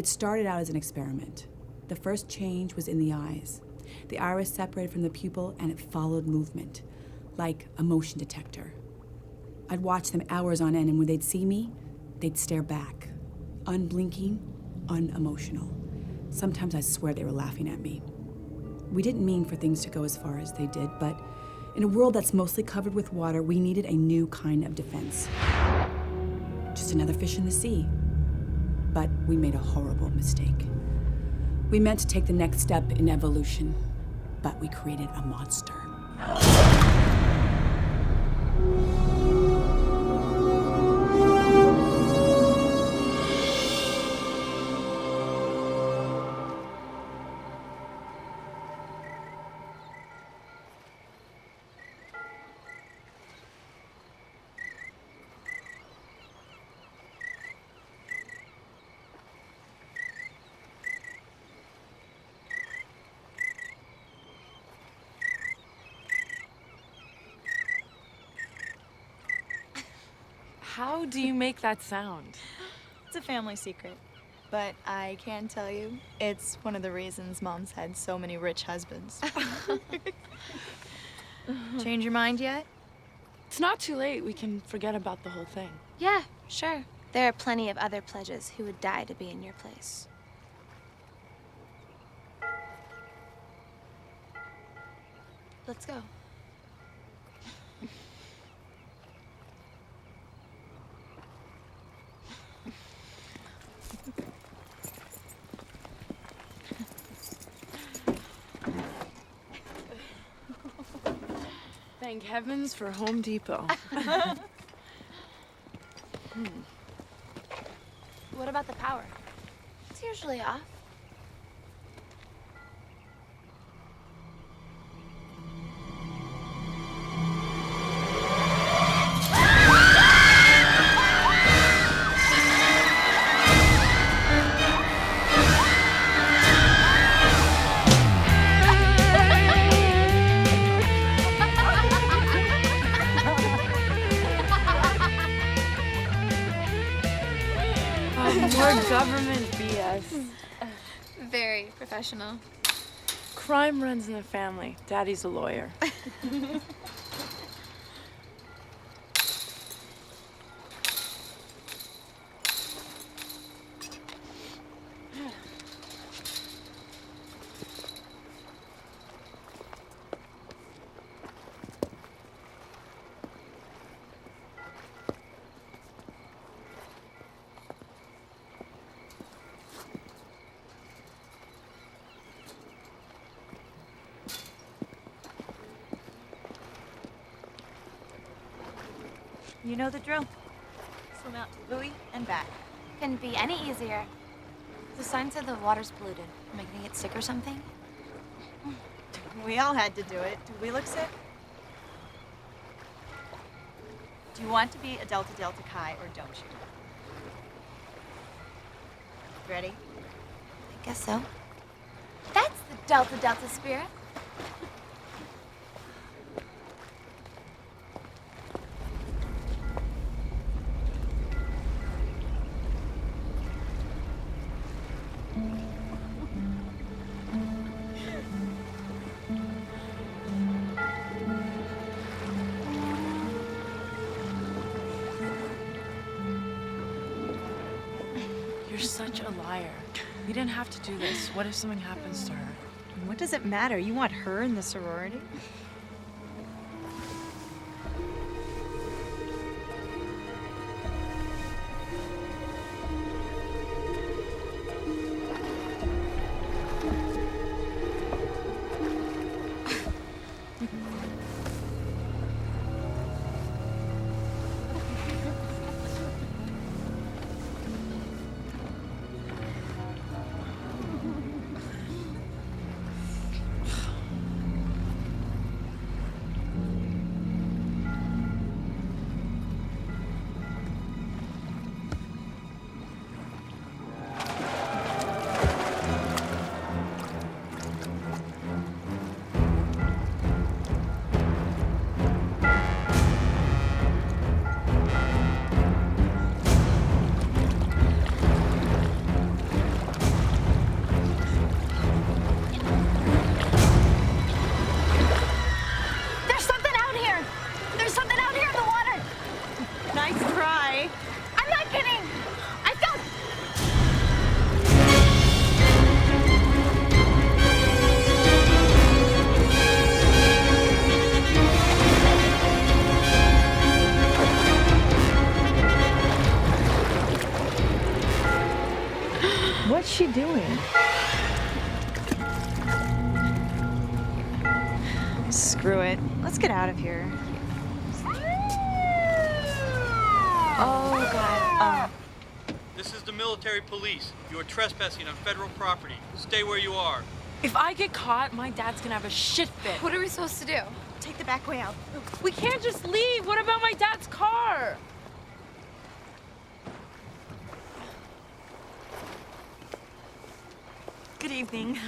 It started out as an experiment. The first change was in the eyes. The iris separated from the pupil and it followed movement, like a motion detector. I'd watch them hours on end, and when they'd see me, they'd stare back, unblinking, unemotional. Sometimes I swear they were laughing at me. We didn't mean for things to go as far as they did, but in a world that's mostly covered with water, we needed a new kind of defense. Just another fish in the sea. But we made a horrible mistake. We meant to take the next step in evolution, but we created a monster. How do you make that sound? It's a family secret, but I can tell you, it's one of the reasons Mom's had so many rich husbands. Change your mind yet? It's not too late. We can forget about the whole thing. Yeah, sure. There are plenty of other pledges who would die to be in your place. Let's go. Thank heavens for Home Depot. What about the power? It's usually off. More government BS. Very professional. Crime runs in the family. Daddy's a lawyer. You know the drill. Swim out to the buoy and back. Couldn't be any easier. The sign said the water's polluted. Am I gonna get sick or something? We all had to do it. Do we look sick? Do you want to be a Delta Delta Chi or don't you? Ready? I guess so. That's the Delta Delta spirit. You're such a liar. We didn't have to do this. What if something happens to her? What does it matter? You want her in the sorority? doing? Screw it. Let's get out of here. Oh, God. This is the military police. You are trespassing on federal property. Stay where you are. If I get caught, my dad's gonna have a shit fit. What are we supposed to do? Take the back way out. We can't just leave. What about my dad's car? Good evening.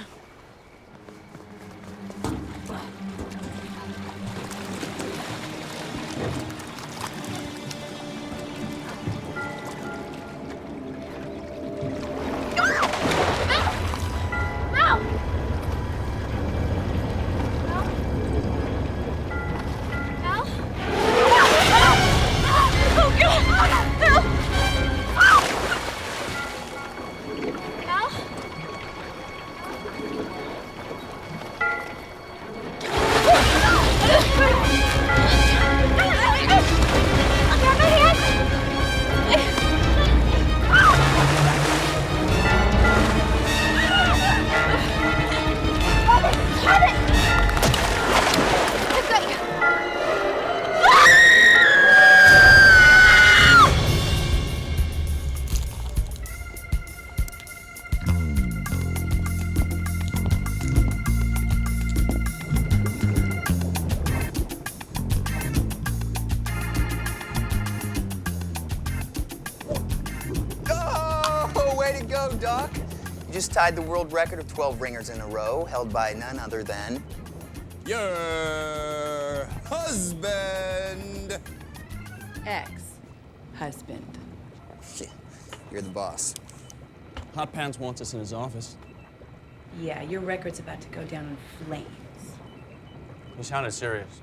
Way to go, Doc. You just tied the world record of 12 ringers in a row, held by none other than your husband. Ex-husband. You're the boss. Hot Pants wants us in his office. Yeah, your record's about to go down in flames. He sounded serious.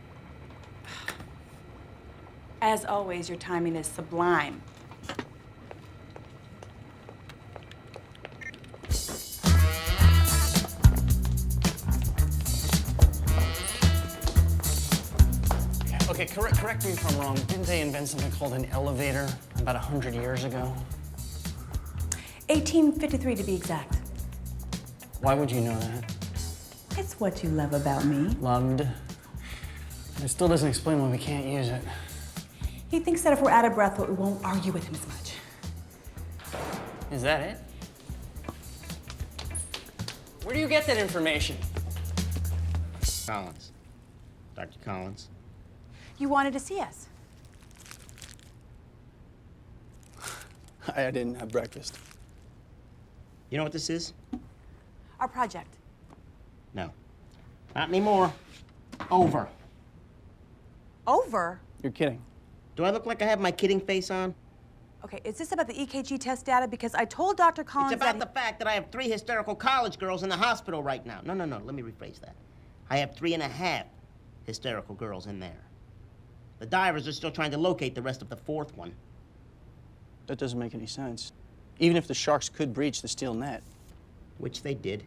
As always, your timing is sublime. Okay, correct me if I'm wrong. Didn't they invent something called an elevator about 100 years ago? 1853 to be exact. Why would you know that? It's what you love about me. Loved. It still doesn't explain why we can't use it. He thinks that if we're out of breath, we won't argue with him as much. Is that it? Where do you get that information? Collins. Dr. Collins. You wanted to see us. I didn't have breakfast. You know what this is? Our project. No. Not anymore. Over. Over? You're kidding. Do I look like I have my kidding face on? Okay, is this about the EKG test data? Because I told Dr. Collins It's about that the fact that I have 3 hysterical college girls in the hospital right now. No, let me rephrase that. I have 3.5 hysterical girls in there. The divers are still trying to locate the rest of the 4th one. That doesn't make any sense. Even if the sharks could breach the steel net. Which they did.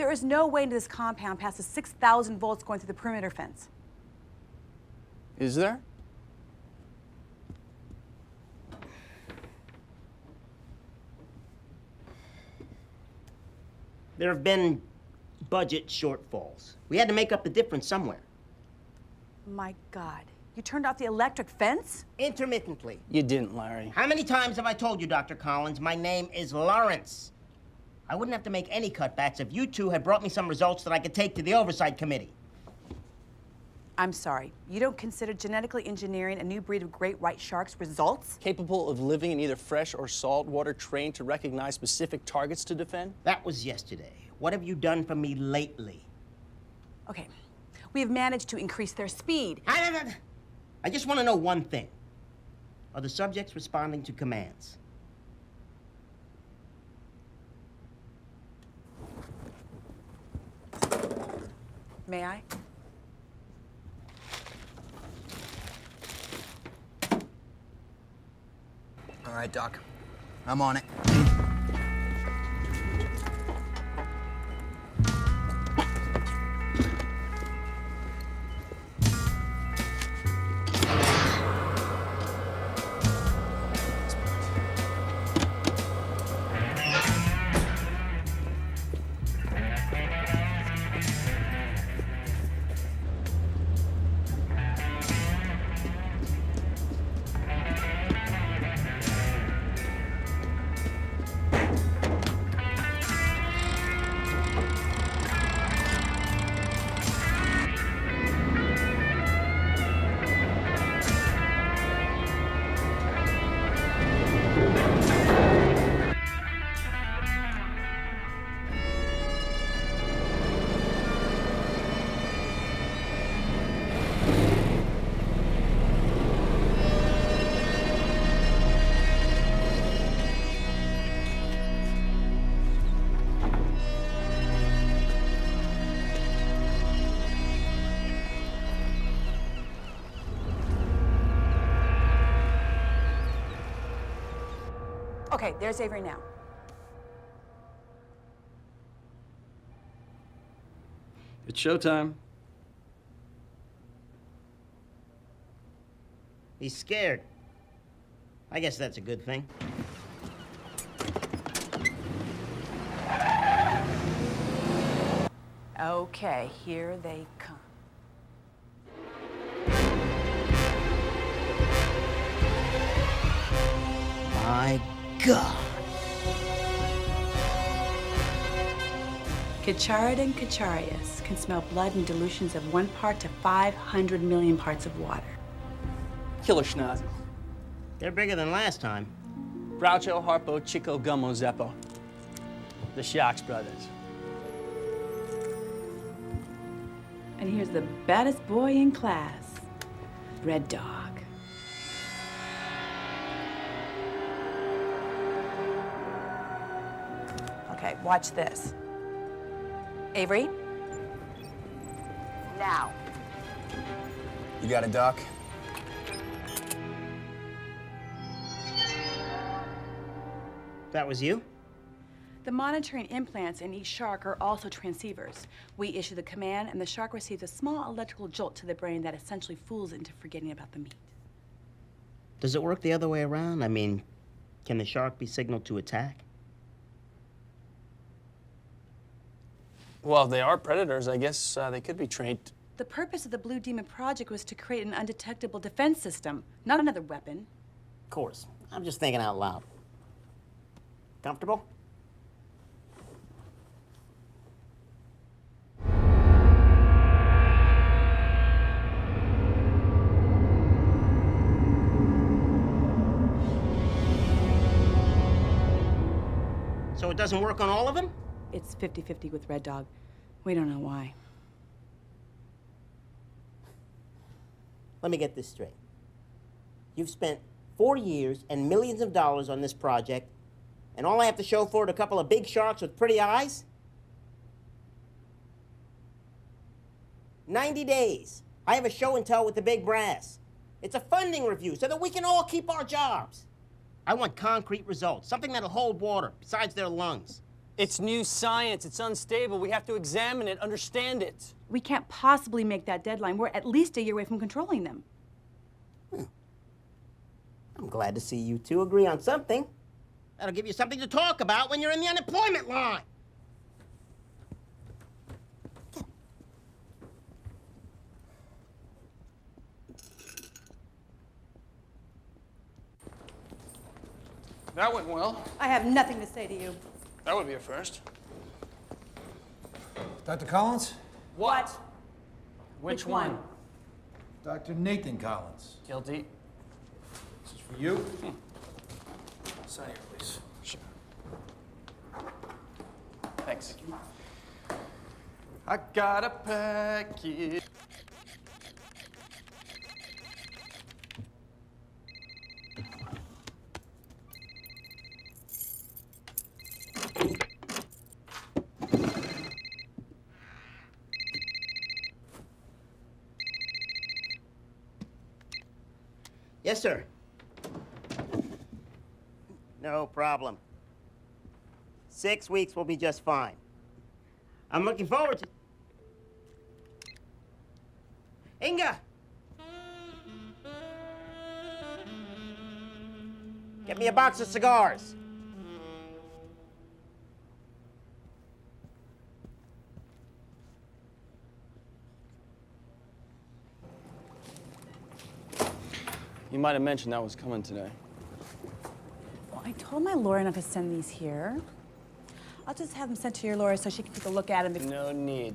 there is no way into this compound past the 6,000 volts going through the perimeter fence. Is there? There have been budget shortfalls. We had to make up the difference somewhere. My God. You turned off the electric fence? Intermittently. You didn't, Larry. How many times have I told you, Dr. Collins, my name is Lawrence? I wouldn't have to make any cutbacks if you two had brought me some results that I could take to the Oversight Committee. I'm sorry. You don't consider genetically engineering a new breed of great white sharks results? Capable of living in either fresh or salt water, trained to recognize specific targets to defend? That was yesterday. What have you done for me lately? Okay. We have managed to increase their speed. I just want to know one thing. Are the subjects responding to commands? May I? All right, Doc. I'm on it. Okay, there's Avery now. It's showtime. He's scared. I guess that's a good thing. Okay, here they come. My God. Cacharida and Cacharius can smell blood in dilutions of 1 part to 500 million parts of water. Killer schnozzes. They're bigger than last time. Groucho, Harpo, Chico, Gummo, Zeppo. The Shocks brothers. And here's the baddest boy in class, Red Dog. Okay, watch this. Avery? Now. You got a duck? That was you? The monitoring implants in each shark are also transceivers. We issue the command, and the shark receives a small electrical jolt to the brain that essentially fools it into forgetting about the meat. Does it work the other way around? I mean, can the shark be signaled to attack? Well, if they are predators, I guess they could be trained. The purpose of the Blue Demon Project was to create an undetectable defense system, not another weapon. Of course. I'm just thinking out loud. Comfortable? So it doesn't work on all of them? It's 50-50 with Red Dog. We don't know why. Let me get this straight. You've spent 4 years and millions of dollars on this project, and all I have to show for it a couple of big sharks with pretty eyes? 90 days. I have a show and tell with the big brass. It's a funding review so that we can all keep our jobs. I want concrete results, something that'll hold water besides their lungs. It's new science. It's unstable. We have to examine it, understand it. We can't possibly make that deadline. We're at least a year away from controlling them. I'm glad to see you two agree on something. That'll give you something to talk about when you're in the unemployment line. That went well. I have nothing to say to you. That would be a first. Dr. Collins? What? Which one? Dr. Nathan Collins. Guilty. This is for you. Sign here, please. Sure. Thanks. I got a package. Yes, sir. No problem. 6 weeks will be just fine. I'm looking forward to... Inga! Get me a box of cigars. You might have mentioned that was coming today. Well, I told my lawyer not to send these here. I'll just have them sent to your lawyer so she can take a look at them before... No need.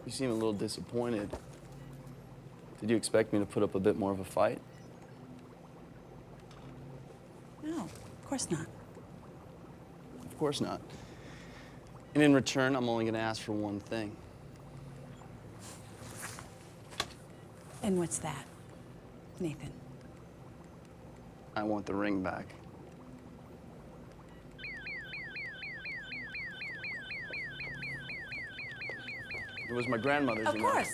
You seem a little disappointed. Did you expect me to put up a bit more of a fight? No, of course not. Of course not. And in return, I'm only going to ask for one thing. And what's that, Nathan? I want the ring back. It was my grandmother's. Of course.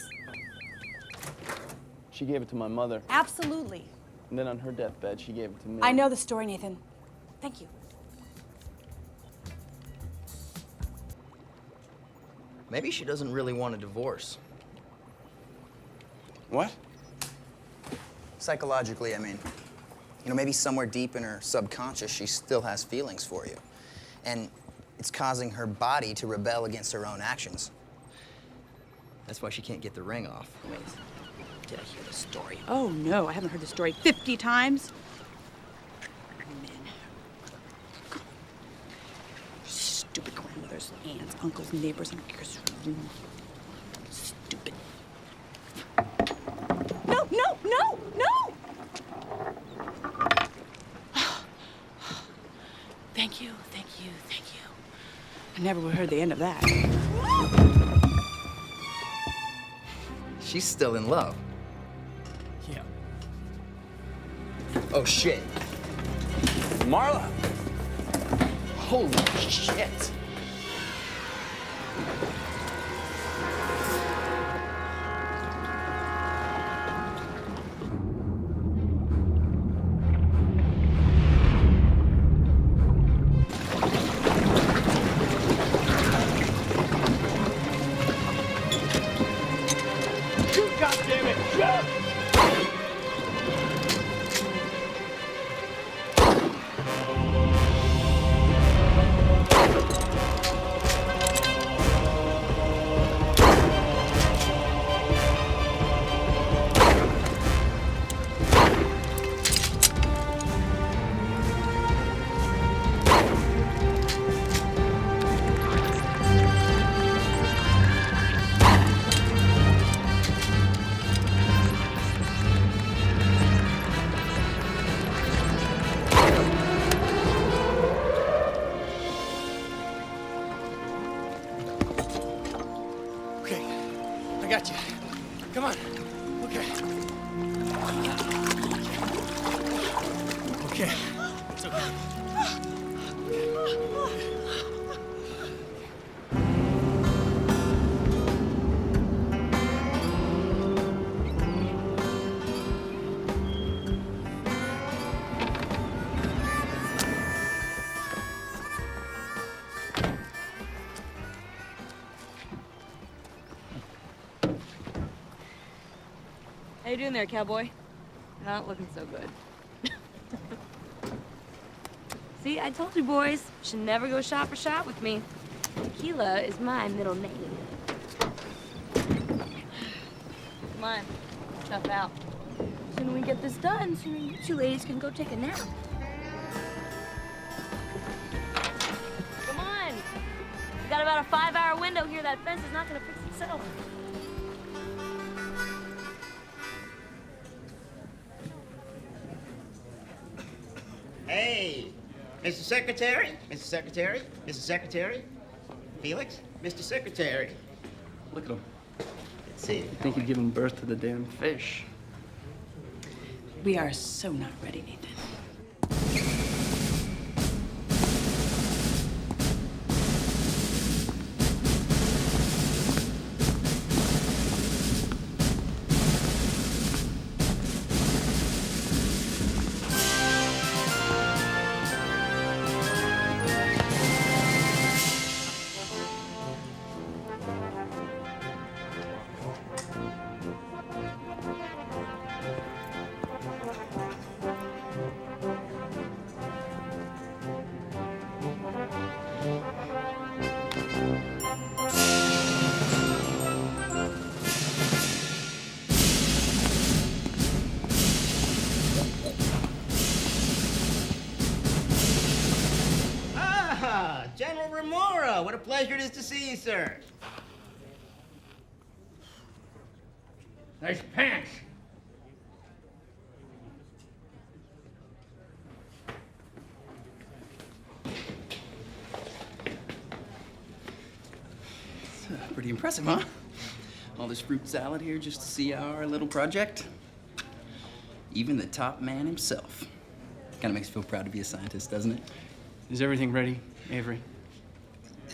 She gave it to my mother. Absolutely. And then on her deathbed, she gave it to me. I know the story, Nathan. Thank you. Maybe she doesn't really want a divorce. What? Psychologically, I mean. You know, maybe somewhere deep in her subconscious, she still has feelings for you. And it's causing her body to rebel against her own actions. That's why she can't get the ring off. Wait, did I hear the story? Oh no, I haven't heard the story 50 times. Men. Stupid grandmothers, aunts, uncles, neighbors, and stupid. No, no, no, no! Thank you, thank you, thank you. I never heard the end of that. She's still in love. Yeah. Oh, shit. Marla! Holy shit! Okay, I got you. Come on. Okay. Okay. It's okay. How you doing there, cowboy? Not looking so good. See, I told you boys, you should never go shot for shot with me. Tequila is my middle name. Come on, tough out. Sooner we get this done, sooner you two ladies can go take a nap. Come on. We got about a 5-hour window here. That fence is not gonna fix itself. Hey, Mr. Secretary, Mr. Secretary, Mr. Secretary, Felix, Mr. Secretary. Look at him. That's it. I think he'd given birth to the damn fish. We are so not ready, Nathan. General Remora, what a pleasure it is to see you, sir. Nice pants. Pretty impressive, huh? All this fruit salad here just to see our little project. Even the top man himself. Kind of makes you feel proud to be a scientist, doesn't it? Is everything ready, Avery?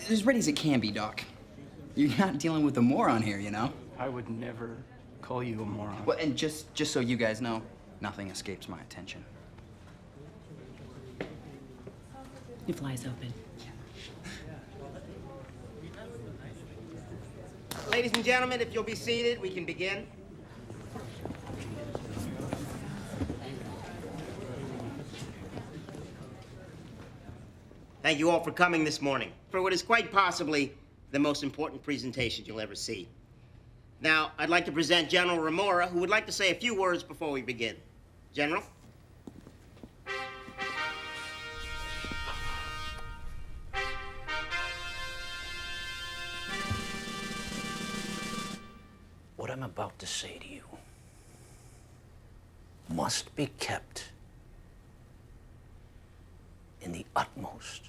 As ready as it can be, Doc. You're not dealing with a moron here, you know? I would never call you a moron. Well, and just so you guys know, nothing escapes my attention. It flies open. Ladies and gentlemen, if you'll be seated, we can begin. Thank you all for coming this morning for what is quite possibly the most important presentation you'll ever see. Now, I'd like to present General Remora, who would like to say a few words before we begin. General? What I'm about to say to you must be kept in the utmost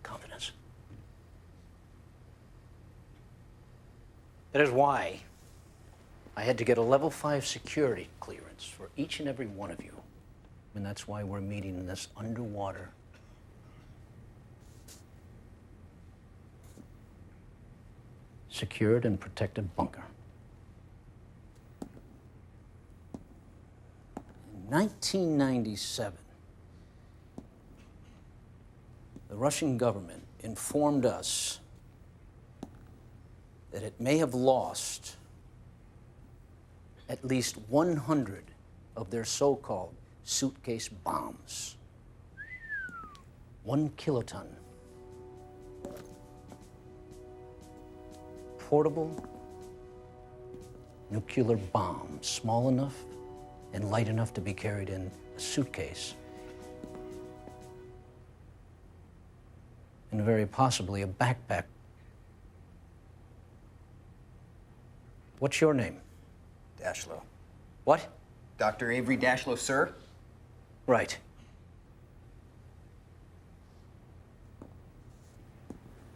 confidence. That is why I had to get a level 5 security clearance for each and every one of you. And that's why we're meeting in this underwater secured and protected bunker. In 1997, the Russian government informed us that it may have lost at least 100 of their so-called suitcase bombs. 1 kiloton. Portable nuclear bomb, small enough and light enough to be carried in a suitcase. And very possibly a backpack. What's your name? Dashlow. What? Dr. Avery Dashlow, sir? Right.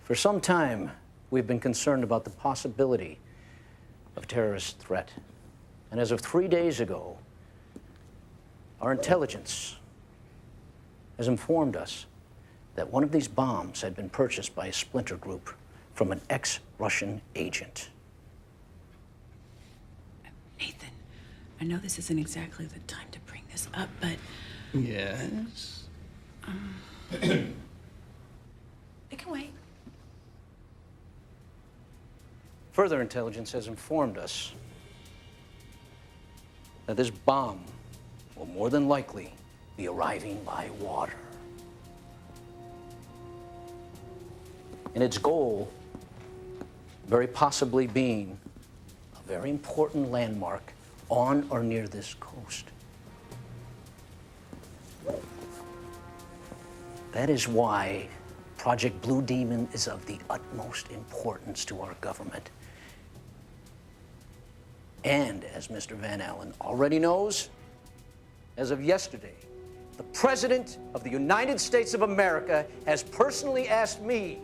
For some time, we've been concerned about the possibility of terrorist threat. And as of 3 days ago, our intelligence has informed us that one of these bombs had been purchased by a splinter group from an ex-Russian agent. Nathan, I know this isn't exactly the time to bring this up, but... Yes? It can wait. Further intelligence has informed us that this bomb will more than likely be arriving by water. And its goal very possibly being a very important landmark on or near this coast. That is why Project Blue Demon is of the utmost importance to our government. And as Mr. Van Allen already knows, as of yesterday, the President of the United States of America has personally asked me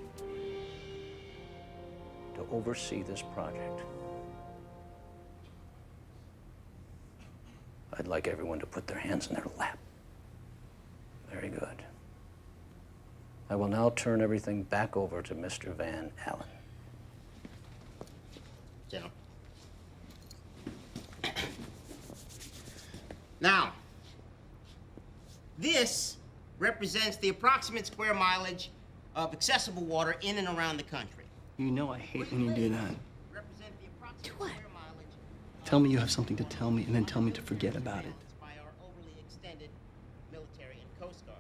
to oversee this project. I'd like everyone to put their hands in their lap. Very good. I will now turn everything back over to Mr. Van Allen. General. Now, this represents the approximate square mileage of accessible water in and around the country. You know I hate when you do that. Represent the approximate square mileage Tell me you have something to tell me and then tell me to forget about it. by our overly extended military and Coast Guard.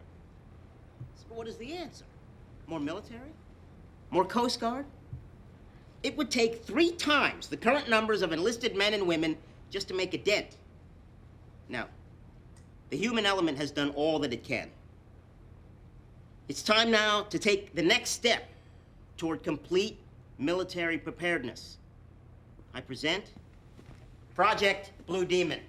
So what is the answer? More military? More Coast Guard? It would take 3 times the current numbers of enlisted men and women just to make a dent. Now, the human element has done all that it can. It's time now to take the next step toward complete military preparedness. I present Project Blue Demon,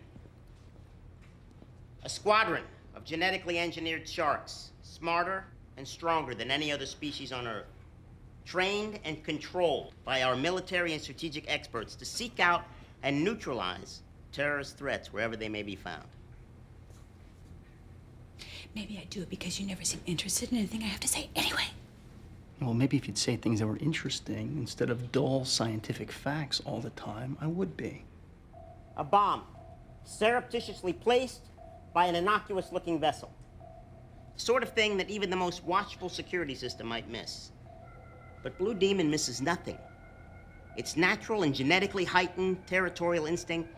a squadron of genetically engineered sharks, smarter and stronger than any other species on Earth, trained and controlled by our military and strategic experts to seek out and neutralize terrorist threats wherever they may be found. Maybe I do it because you never seem interested in anything I have to say anyway. Well, maybe if you'd say things that were interesting instead of dull scientific facts all the time, I would be. A bomb, surreptitiously placed by an innocuous-looking vessel. Sort of thing that even the most watchful security system might miss. But Blue Demon misses nothing. Its natural and genetically heightened territorial instinct,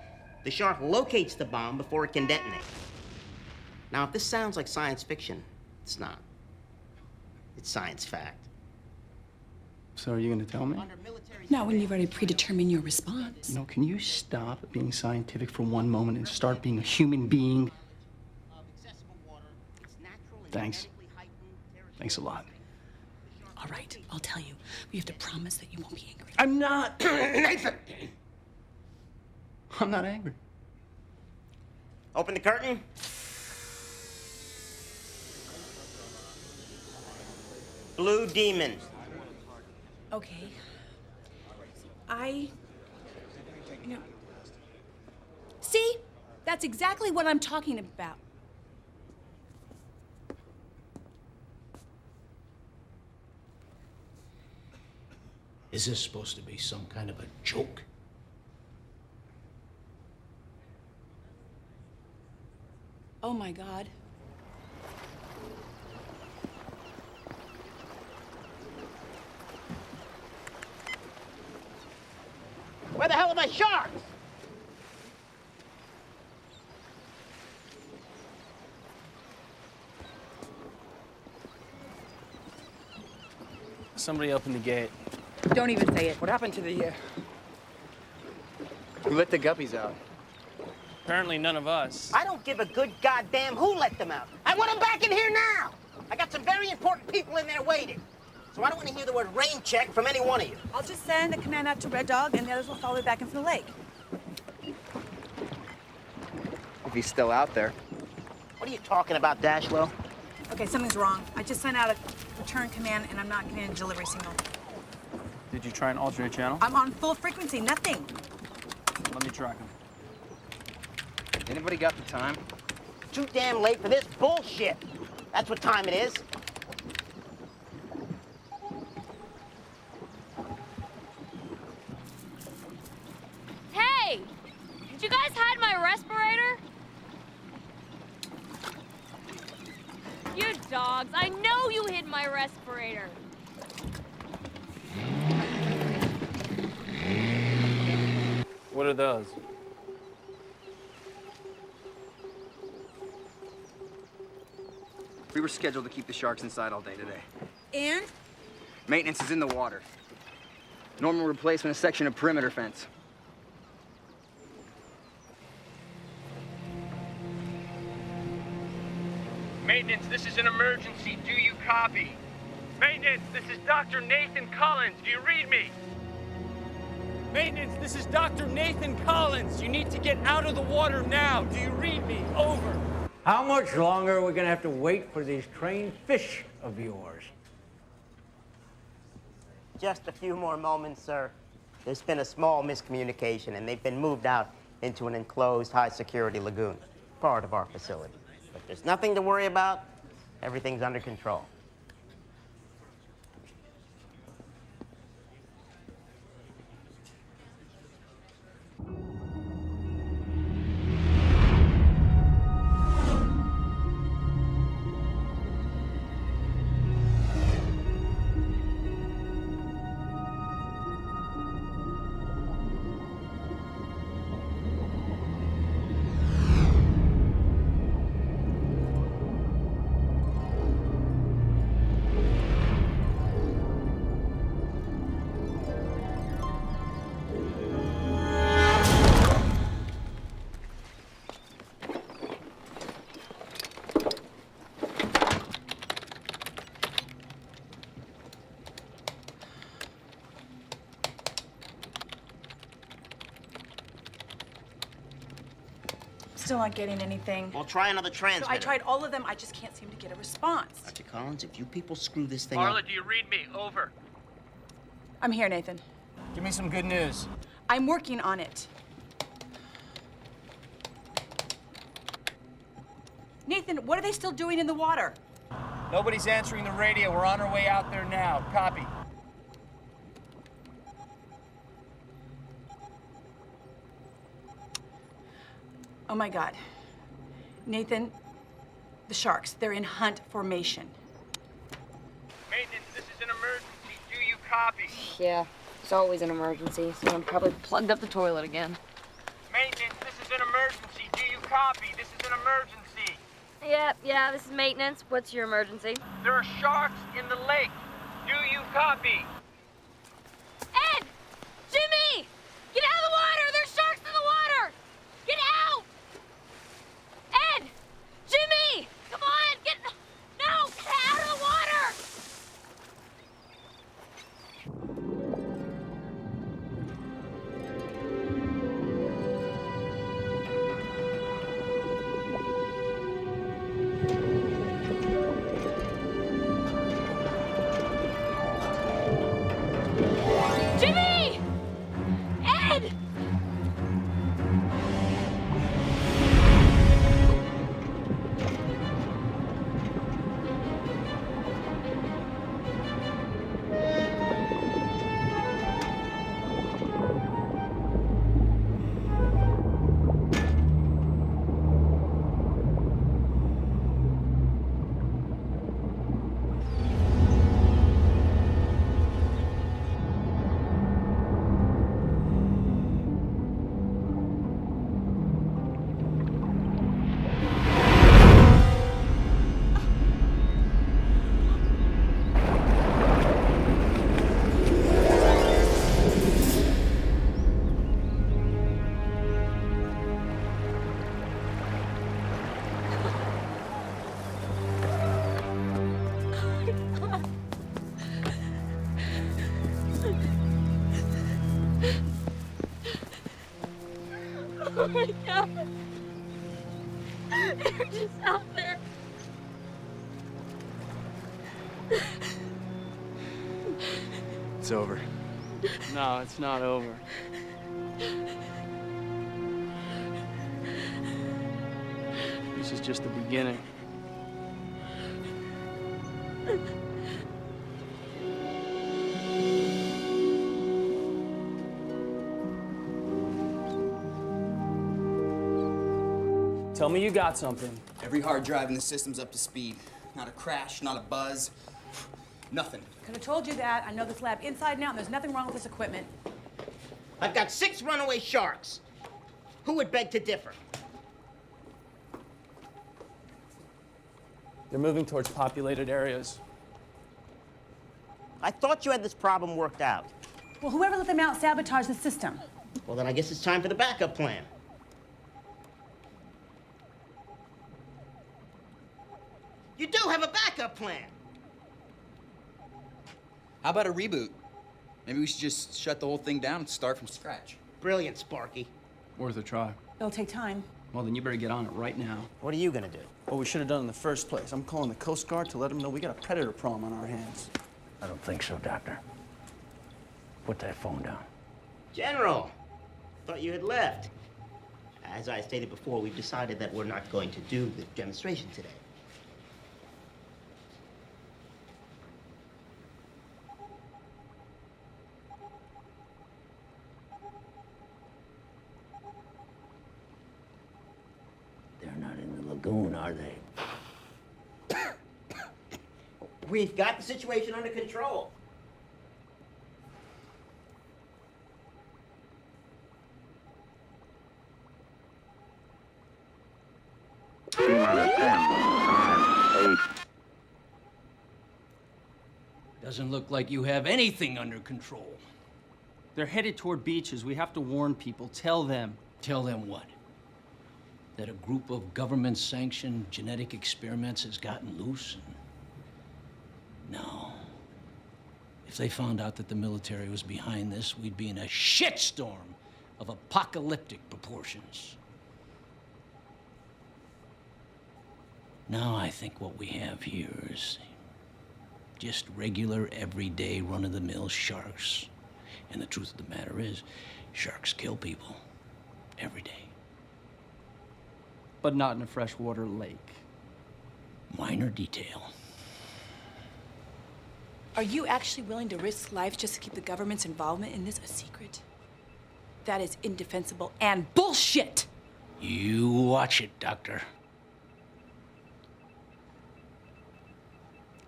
the shark locates the bomb before it can detonate. Now, if this sounds like science fiction, it's not. It's science fact. So are you going to tell me? Not when you've already predetermined your response. You know, can you stop being scientific for one moment and start being a human being? Thanks. Thanks a lot. All right, I'll tell you. But you have to promise that you won't be angry. I'm not. Nathan! I'm not angry. Open the curtain. Blue Demon. Okay. You know... See? That's exactly what I'm talking about. Is this supposed to be some kind of a joke? Oh my God. Where the hell are my sharks? Somebody open the gate. Don't even say it. What happened to the, Who let the guppies out? Apparently none of us. I don't give a good goddamn who let them out. I want them back in here now. I got some very important people in there waiting. So I don't want to hear the word rain check from any one of you. I'll just send a command out to Red Dog, and the others will follow me back into the lake. If he's still out there. What are you talking about, Dashwell? Okay, something's wrong. I just sent out a return command, and I'm not getting a delivery signal. Did you try an alternate channel? I'm on full frequency, nothing. Let me track him. Anybody got the time? Too damn late for this bullshit. That's what time it is. Hey! Did you guys hide my respirator? You dogs, I know you hid my respirator. What are those? We were scheduled to keep the sharks inside all day today. And? Maintenance is in the water. Normal replacement, a section of perimeter fence. Maintenance, this is an emergency. Do you copy? Maintenance, this is Dr. Nathan Collins. Do you read me? Maintenance, this is Dr. Nathan Collins. You need to get out of the water now. Do you read me? Over. How much longer are we gonna have to wait for these trained fish of yours? Just a few more moments, sir. There's been a small miscommunication, and they've been moved out into an enclosed high-security lagoon, part of our facility. But there's nothing to worry about. Everything's under control. Still not getting anything. Well, try another transmitter. I tried all of them. I just can't seem to get a response. Dr. Collins, if you people screw this thing Marla, up... do you read me? Over. I'm here, Nathan. Give me some good news. I'm working on it. Nathan, what are they still doing in the water? Nobody's answering the radio. We're on our way out there now. Copy. Oh my God. Nathan, the sharks, they're in hunt formation. Maintenance, this is an emergency. Do you copy? Yeah, it's always an emergency. Someone probably plugged up the toilet again. Maintenance, this is an emergency. Do you copy? This is an emergency. Yeah, this is maintenance. What's your emergency? There are sharks in the lake. Do you copy? Ed! Jimmy! Get out of the water! There's sharks in the water! Get out! Ed! Jimmy! Come on! Get out of the water! Jimmy! Ed! Oh my God. They're just out there. It's over. No, it's not over. This is just the beginning. Tell me you got something. Every hard drive in the system's up to speed. Not a crash, not a buzz, nothing. Could have told you that. I know this lab inside and out, and there's nothing wrong with this equipment. I've got 6 runaway sharks. Who would beg to differ? They're moving towards populated areas. I thought you had this problem worked out. Well, whoever let them out sabotaged the system. Well, then I guess it's time for the backup plan. You do have a backup plan. How about a reboot? Maybe we should just shut the whole thing down and start from scratch. Brilliant, Sparky. Worth a try. It'll take time. Well, then you better get on it right now. What are you gonna do? What we should have done in the first place. I'm calling the Coast Guard to let them know we got a predator problem on our hands. I don't think so, Doctor. Put that phone down. General, thought you had left. As I stated before, we've decided that we're not going to do the demonstration today. They're not in the lagoon, are they? We've got the situation under control. Doesn't look like you have anything under control. They're headed toward beaches. We have to warn people. Tell them. Tell them what? That a group of government-sanctioned genetic experiments has gotten loose? No. If they found out that the military was behind this, we'd be in a shitstorm of apocalyptic proportions. Now I think what we have here is just regular, everyday, run-of-the-mill sharks. And the truth of the matter is, sharks kill people every day. But not in a freshwater lake. Minor detail. Are you actually willing to risk lives just to keep the government's involvement in this a secret? That is indefensible and bullshit! You watch it, Doctor.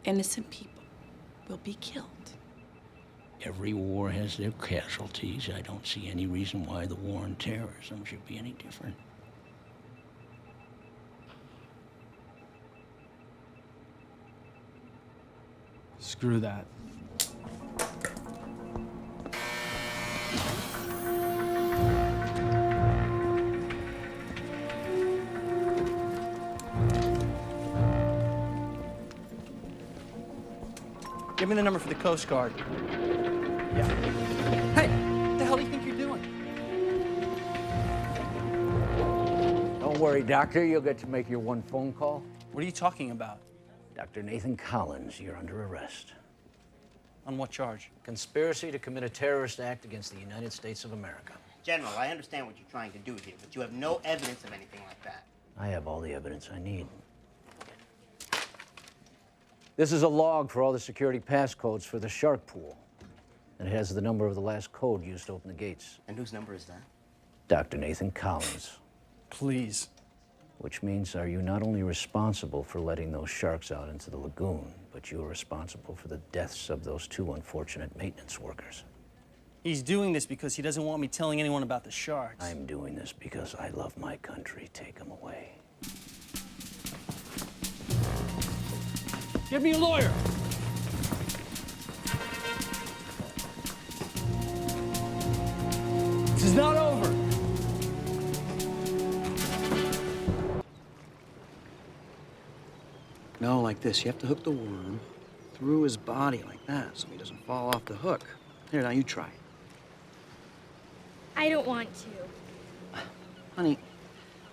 Innocent people will be killed. Every war has their casualties. I don't see any reason why the war on terrorism should be any different. Screw that. Give me the number for the Coast Guard. Yeah. Hey, what the hell do you think you're doing? Don't worry, Doctor. You'll get to make your one phone call. What are you talking about? Dr. Nathan Collins, you're under arrest. On what charge? Conspiracy to commit a terrorist act against the United States of America. General, I understand what you're trying to do here, but you have no evidence of anything like that. I have all the evidence I need. This is a log for all the security passcodes for the shark pool. And it has the number of the last code used to open the gates. And whose number is that? Dr. Nathan Collins. Please. Which means, are you not only responsible for letting those sharks out into the lagoon, but you are responsible for the deaths of those two unfortunate maintenance workers? He's doing this because he doesn't want me telling anyone about the sharks. I'm doing this because I love my country. Take him away. Get me a lawyer. This is not over. No, like this. You have to hook the worm through his body like that so he doesn't fall off the hook. Here, now you try. I don't want to. Honey,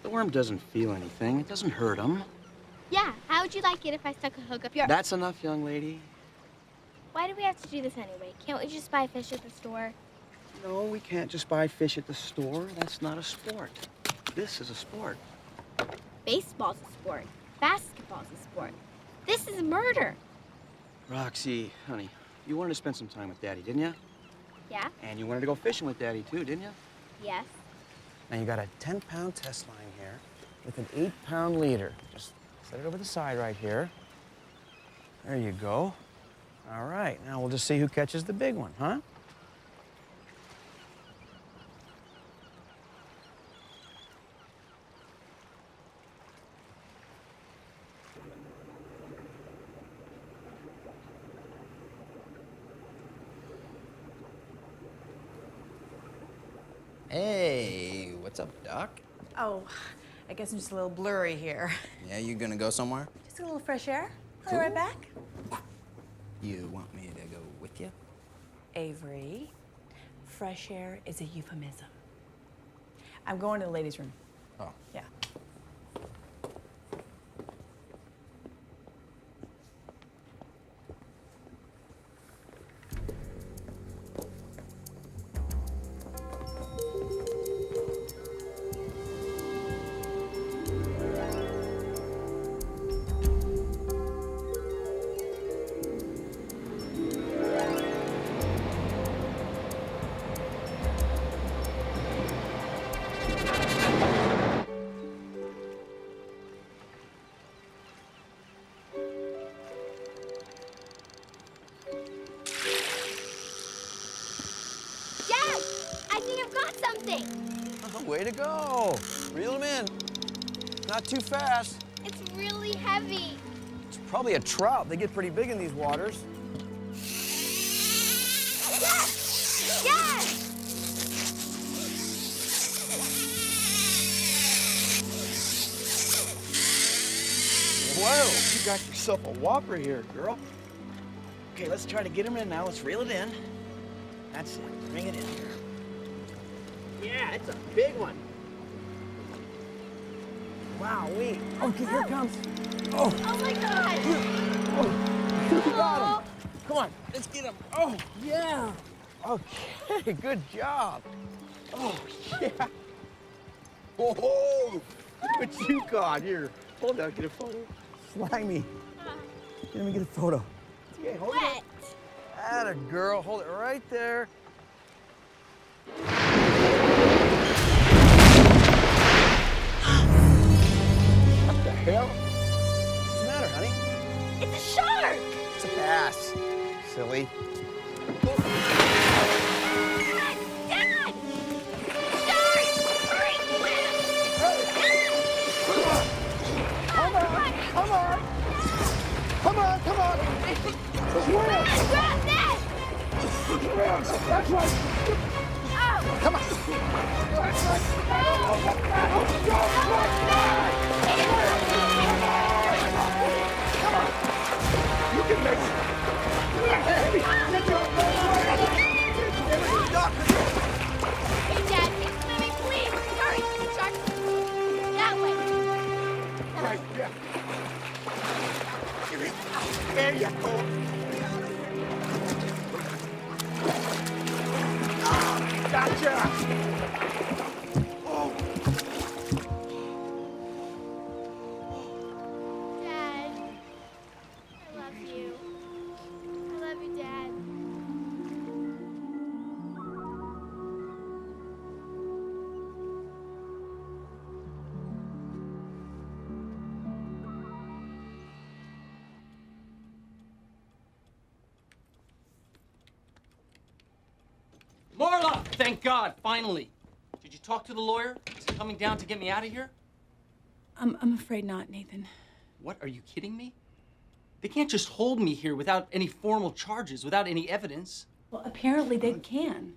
the worm doesn't feel anything. It doesn't hurt him. Yeah, how would you like it if I stuck a hook up your... That's enough, young lady. Why do we have to do this anyway? Can't we just buy fish at the store? No, we can't just buy fish at the store. That's not a sport. This is a sport. Baseball's a sport. Basketball's a sport. This is murder. Roxy, honey, you wanted to spend some time with Daddy, didn't you? Yeah? And you wanted to go fishing with Daddy, too, didn't you? Yes. Now, you got a 10-pound test line here with an 8-pound leader. Just set it over the side right here. There you go. All right, now we'll just see who catches the big one, huh? Hey, what's up, Doc? Oh, I guess I'm just a little blurry here. Yeah, you gonna go somewhere? Just a little fresh air. I'll be right back. You want me to go with you? Avery, fresh air is a euphemism. I'm going to the ladies' room. Oh. Yeah. Dad! I think I've got something! Oh, way to go. Reel him in. Not too fast. It's really heavy. It's probably a trout. They get pretty big in these waters. Yes! Yes! Whoa, you got yourself a whopper here, girl. Okay, let's try to get him in now. Let's reel it in. That's it. Bring it in here. Yeah, it's a big one. Wow, wait. Okay, here it comes. Oh. Oh my God! Oh, you got him. Come on, let's get him. Oh, yeah. Okay, good job. Oh, yeah. Oh, look what you got here. Hold on, get a photo. flag me. Let me get a photo. Okay, hold it. Atta girl, hold it right there. What the hell? What's the matter, honey? It's a shark! It's a bass, silly. Dad! Shark! Hurry, swim! Come on! Swim! Grab that! That's right! Come on! You can make it! Hey, Dad, keep swimming, please! Hurry! Shark! That way! Right, yeah. There you go. Gotcha! Oh. Dad, I love you. I love you, Dad. Marla! Thank God, finally. Did you talk to the lawyer? Is he coming down to get me out of here? I'm afraid not, Nathan. What, are you kidding me? They can't just hold me here without any formal charges, without any evidence. Well, apparently they can.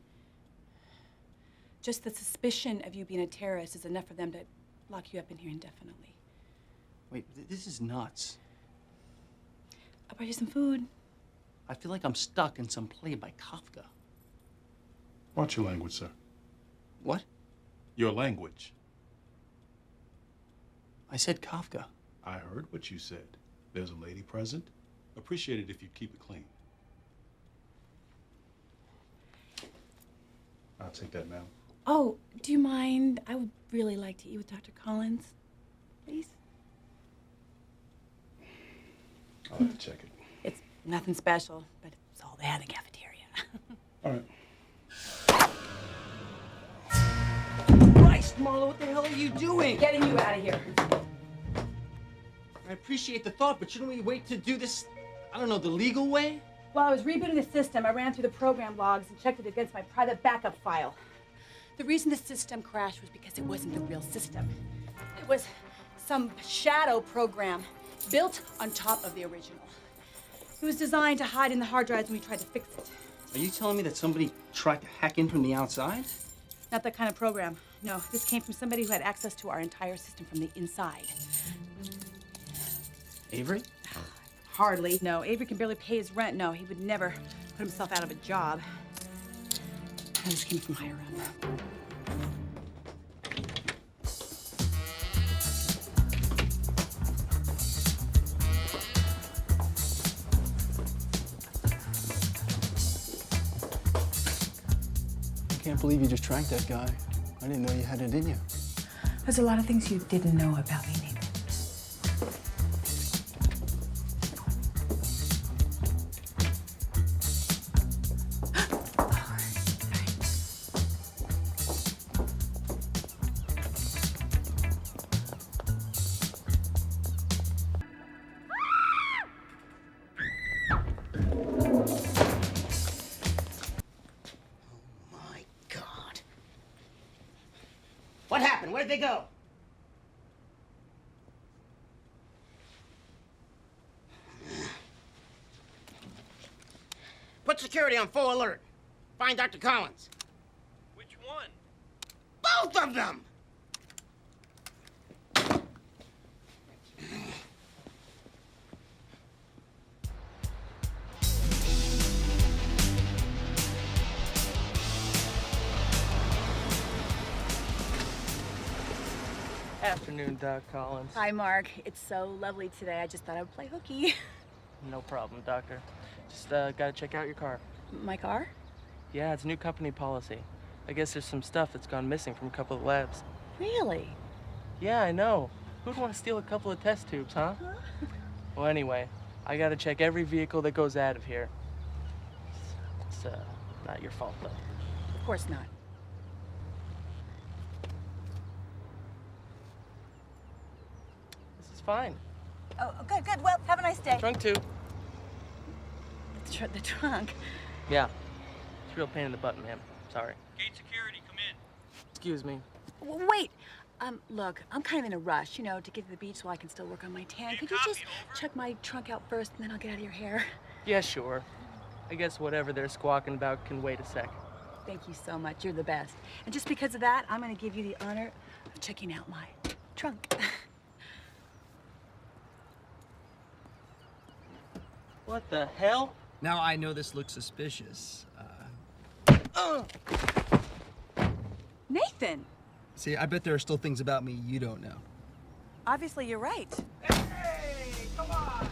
Just the suspicion of you being a terrorist is enough for them to lock you up in here indefinitely. Wait, this is nuts. I'll buy you some food. I feel like I'm stuck in some play by Kafka. Watch your language, sir. What? Your language. I said Kafka. I heard what you said. There's a lady present. Appreciate it if you'd keep it clean. I'll take that, ma'am. Oh, do you mind? I would really like to eat with Dr. Collins, please. I'll have to check it. It's nothing special, but it's all they have in the cafeteria. All right. Christ, Marla, what the hell are you doing? Getting you out of here. I appreciate the thought, but shouldn't we wait to do this, I don't know, the legal way? While I was rebooting the system, I ran through the program logs and checked it against my private backup file. The reason the system crashed was because it wasn't the real system. It was some shadow program built on top of the original. It was designed to hide in the hard drives when we tried to fix it. Are you telling me that somebody tried to hack in from the outside? Not that kind of program. No, this came from somebody who had access to our entire system from the inside. Avery? Hardly. No, Avery can barely pay his rent. No, he would never put himself out of a job. This came from higher up. I can't believe you just tracked that guy. I didn't know you had it in you. There's a lot of things you didn't know about me, Nathan. What happened? Where'd they go? Put security on full alert. Find Dr. Collins. Which one? Both of them! Afternoon, Doc Collins. Hi, Mark. It's so lovely today. I just thought I would play hooky. No problem, Doctor. Just gotta check out your car. My car? Yeah, it's a new company policy. I guess there's some stuff that's gone missing from a couple of labs. Really? Yeah, I know. Who'd want to steal a couple of test tubes, huh? Well, anyway, I gotta check every vehicle that goes out of here. It's not your fault, though. Of course not. This is fine. Oh, good, good. Well, have a nice day. Trunk too. The trunk. Yeah. It's a real pain in the butt, ma'am. Sorry. Gate security, come in. Excuse me. Wait. Look, I'm kind of in a rush, you know, to get to the beach so I can still work on my tan. Could you just check my trunk out first, and then I'll get out of your hair? Yeah, sure. I guess whatever they're squawking about can wait a sec. Thank you so much. You're the best. And just because of that, I'm going to give you the honor of checking out my trunk. What the hell? Now, I know this looks suspicious. Nathan! See, I bet there are still things about me you don't know. Obviously, you're right. Hey, come on!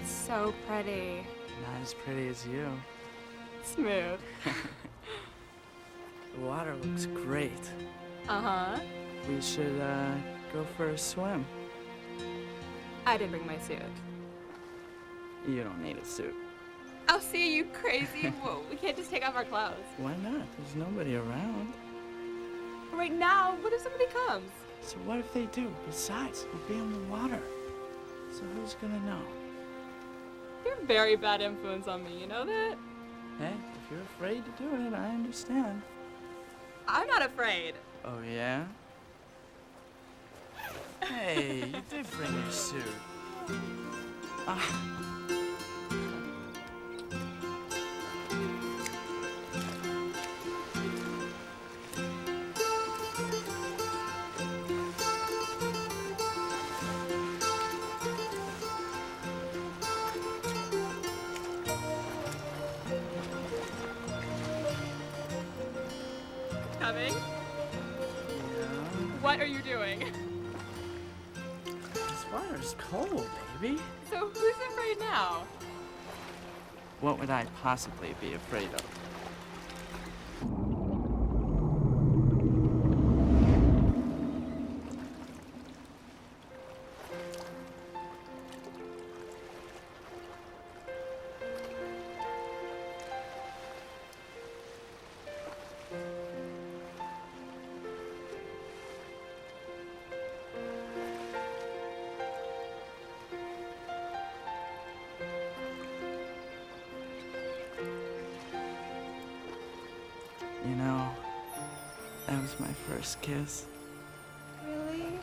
So pretty. Not as pretty as you. Smooth. The water looks great. Uh-huh. We should, go for a swim. I didn't bring my suit. You don't need a suit. Oh, see, you crazy? Whoa, we can't just take off our clothes. Why not? There's nobody around. Right now, what if somebody comes? So what if they do? Besides, we'll be in the water. So who's gonna know? You're a very bad influence on me, you know that? Hey, if you're afraid to do it, I understand. I'm not afraid. Oh, yeah? Hey, you did bring your suit. Ah. Coming? What are you doing? This water's cold, baby. So who's afraid now? What would I possibly be afraid of? You know, that was my first kiss. Really?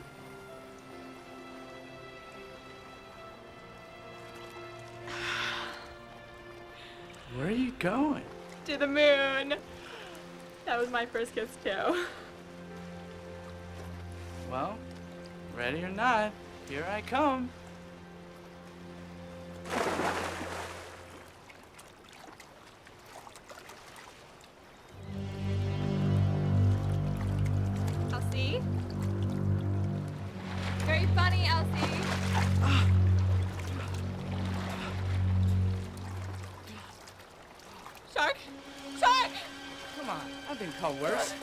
Where are you going? To the moon. That was my first kiss, too. Well, ready or not, here I come. Elsie? Very funny, Elsie. Shark! Shark! Come on, I've been caught worse.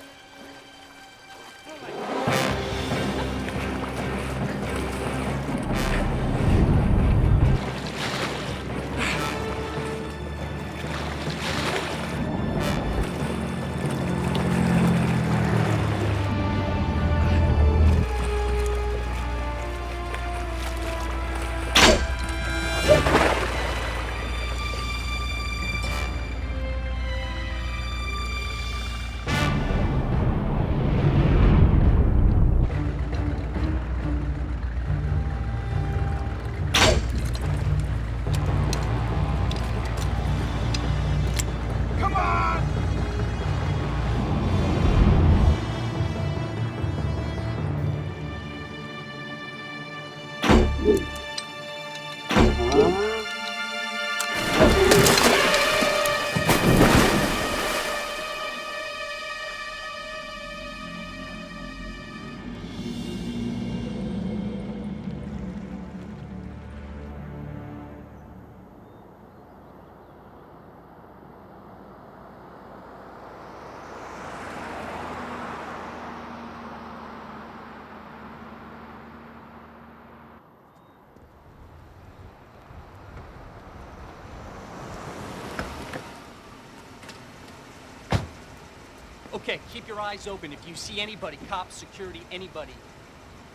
Okay, keep your eyes open. If you see anybody, cops, security, anybody,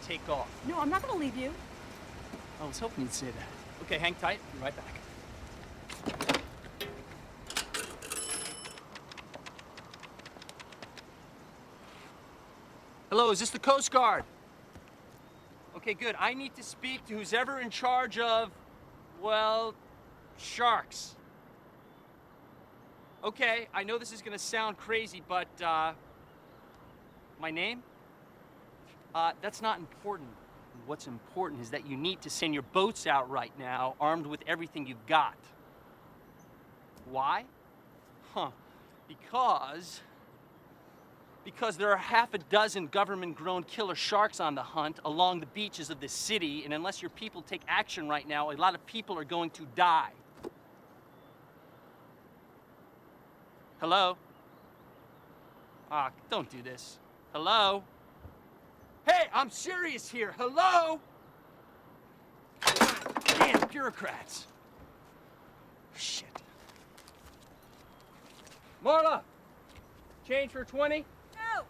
take off. No, I'm not gonna leave you. I was hoping you'd say that. Okay, hang tight. Be right back. Hello, is this the Coast Guard? Okay, good. I need to speak to who's ever in charge of, well, sharks. Okay, I know this is gonna sound crazy, but, my name? That's not important. What's important is that you need to send your boats out right now, armed with everything you've got. Why? Because there are half a dozen government-grown killer sharks on the hunt along the beaches of this city, and unless your people take action right now, a lot of people are going to die. Hello? Don't do this. Hello? Hey, I'm serious here. Hello? Damn bureaucrats. Shit. Marla, change for 20? No.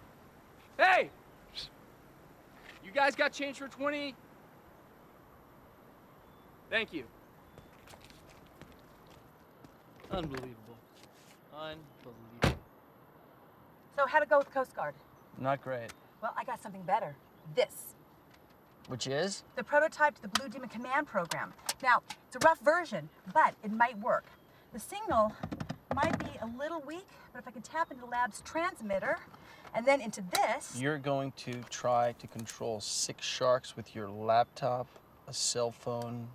Hey! You guys got change for 20? Thank you. Unbelievable. Unbelievable. So how'd it go with the Coast Guard? Not great. Well, I got something better. This. Which is? The prototype to the Blue Demon Command program. Now, it's a rough version, but it might work. The signal might be a little weak, but if I can tap into the lab's transmitter and then into this... You're going to try to control 6 sharks with your laptop, a cell phone,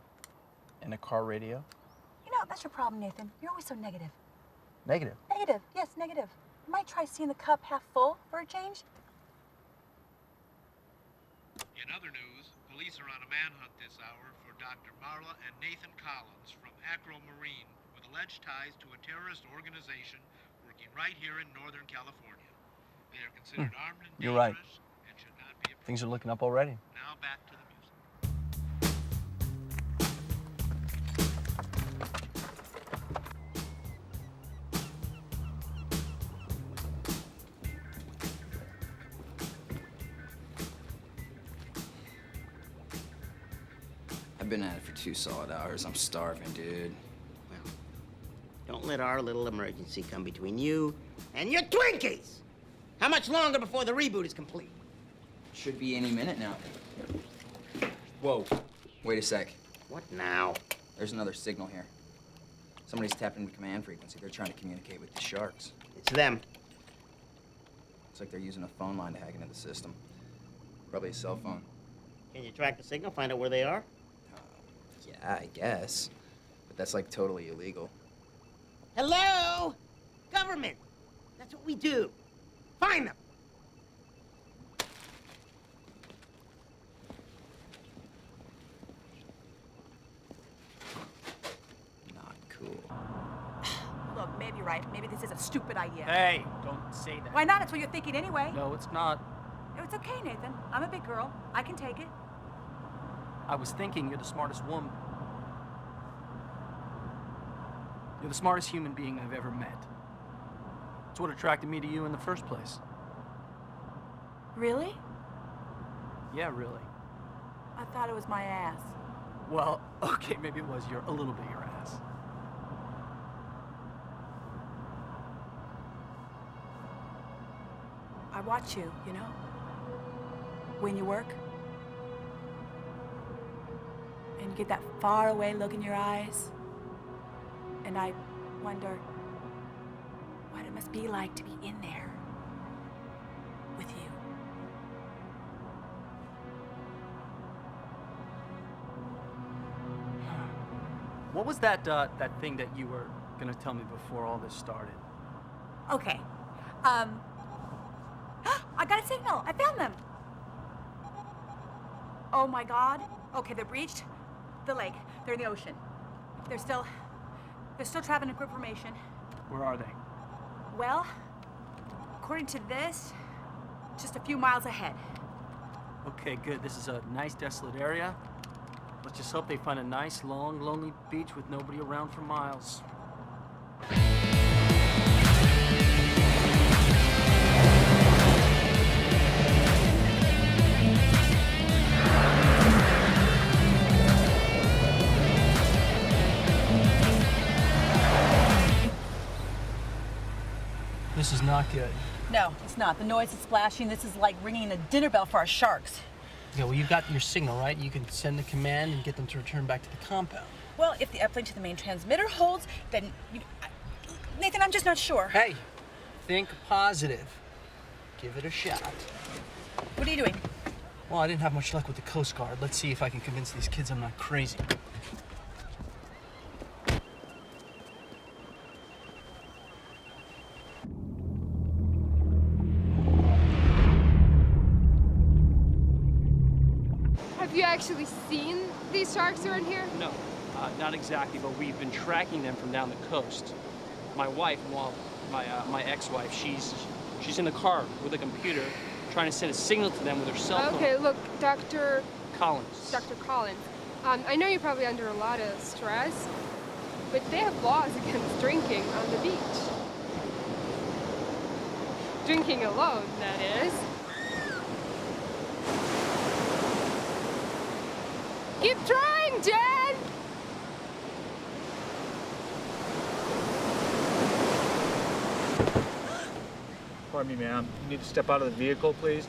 and a car radio? You know, that's your problem, Nathan. You're always so negative. Negative. Negative. Yes, negative. You might try seeing the cup half full for a change. In other news, police are on a manhunt this hour for Dr. Marla and Nathan Collins from Acro Marine with alleged ties to a terrorist organization working right here in Northern California. They are considered armed and You're right. dangerous and should not be approached. Things are looking up already. Now back to the music. I've been at it for 2 solid hours. I'm starving, dude. Don't let our little emergency come between you and your Twinkies! How much longer before the reboot is complete? Should be any minute now. Whoa. Wait a sec. What now? There's another signal here. Somebody's tapped into command frequency. They're trying to communicate with the sharks. It's them. It's like they're using a phone line to hack into the system. Probably a cell phone. Can you track the signal, find out where they are? Yeah, I guess. But that's like totally illegal. Hello? Government! That's what we do. Find them! Not cool. Look, maybe you're right. Maybe this is a stupid idea. Hey, don't say that. Why not? It's what you're thinking anyway. No, it's not. It's okay, Nathan. I'm a big girl. I can take it. I was thinking you're the smartest woman. You're the smartest human being I've ever met. It's what attracted me to you in the first place. Really? Yeah, really. I thought it was my ass. Well, okay, maybe it was a little bit your ass. I watch you, you know? When you work. And you get that faraway look in your eyes. And I wonder what it must be like to be in there with you. What was that thing that you were gonna tell me before all this started? Okay. I got a signal. I found them. Oh my God. Okay, they're breached the lake. They're in the ocean. They're still trapping in group formation. Where are they? Well, according to this, just a few miles ahead. Okay, good. This is a nice, desolate area. Let's just hope they find a nice, long, lonely beach with nobody around for miles. This is not good. No, it's not. The noise is splashing. This is like ringing a dinner bell for our sharks. Yeah, well, you've got your signal, right? You can send the command and get them to return back to the compound. Well, if the uplink to the main transmitter holds, then... Nathan, I'm just not sure. Hey, think positive. Give it a shot. What are you doing? Well, I didn't have much luck with the Coast Guard. Let's see if I can convince these kids I'm not crazy. Have you actually seen these sharks around here? No, not exactly, but we've been tracking them from down the coast. My wife, well, my ex-wife, she's in the car with a computer trying to send a signal to them with her cell phone. Okay, look, Dr. Collins. Dr. Collins, I know you're probably under a lot of stress, but they have laws against drinking on the beach. Drinking alone, that is. Keep trying, Jen! Pardon me, ma'am. You need to step out of the vehicle, please.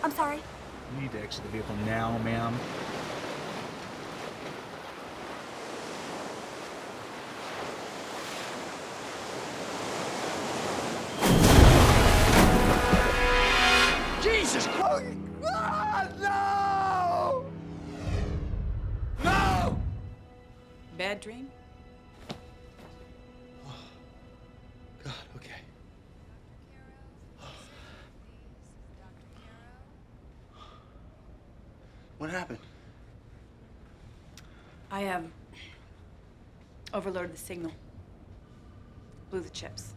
I'm sorry. You need to exit the vehicle now, ma'am. Jesus Christ! No! No! Bad dream? God, okay. What happened? I have overloaded the signal. Blew the chips.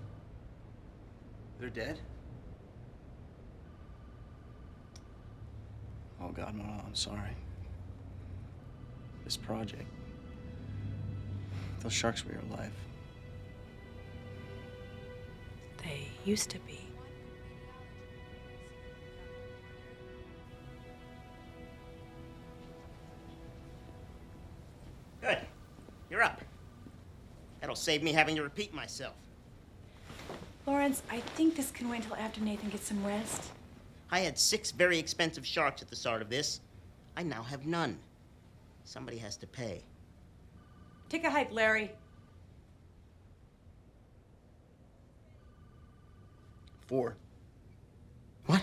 They're dead? Oh God, Mama, I'm sorry. This project. Those sharks were your life. They used to be. Good. You're up. That'll save me having to repeat myself. Lawrence, I think this can wait until after Nathan gets some rest. I had 6 very expensive sharks at the start of this. I now have none. Somebody has to pay. Take a hike, Larry. 4. What?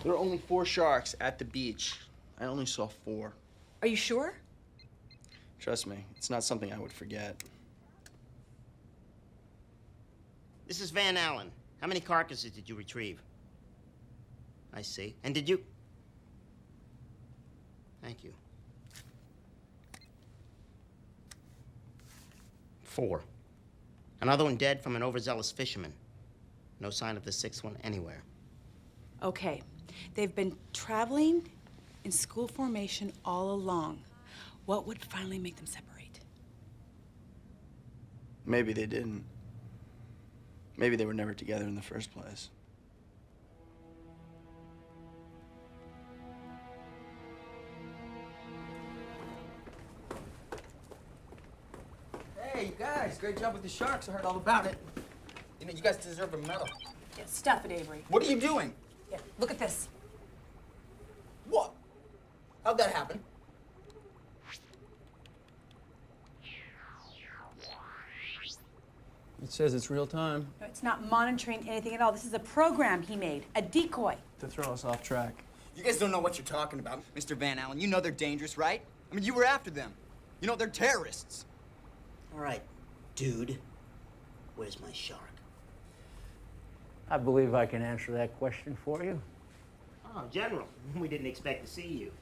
There are only 4 sharks at the beach. I only saw 4. Are you sure? Trust me, it's not something I would forget. This is Van Allen. How many carcasses did you retrieve? I see. And did you... Thank you. 4. Another one dead from an overzealous fisherman. No sign of the 6th one anywhere. Okay. They've been traveling in school formation all along. What would finally make them separate? Maybe they didn't. Maybe they were never together in the first place. Hey, you guys, great job with the sharks. I heard all about it. You know, you guys deserve a medal. Yeah, stuff it, Avery. What are you doing? Yeah, look at this. What? How'd that happen? It says it's real time. No, it's not monitoring anything at all. This is a program he made, a decoy. To throw us off track. You guys don't know what you're talking about, Mr. Van Allen. You know they're dangerous, right? I mean, you were after them. You know, they're terrorists. All right, dude. Where's my shark? I believe I can answer that question for you. Oh, General, we didn't expect to see you.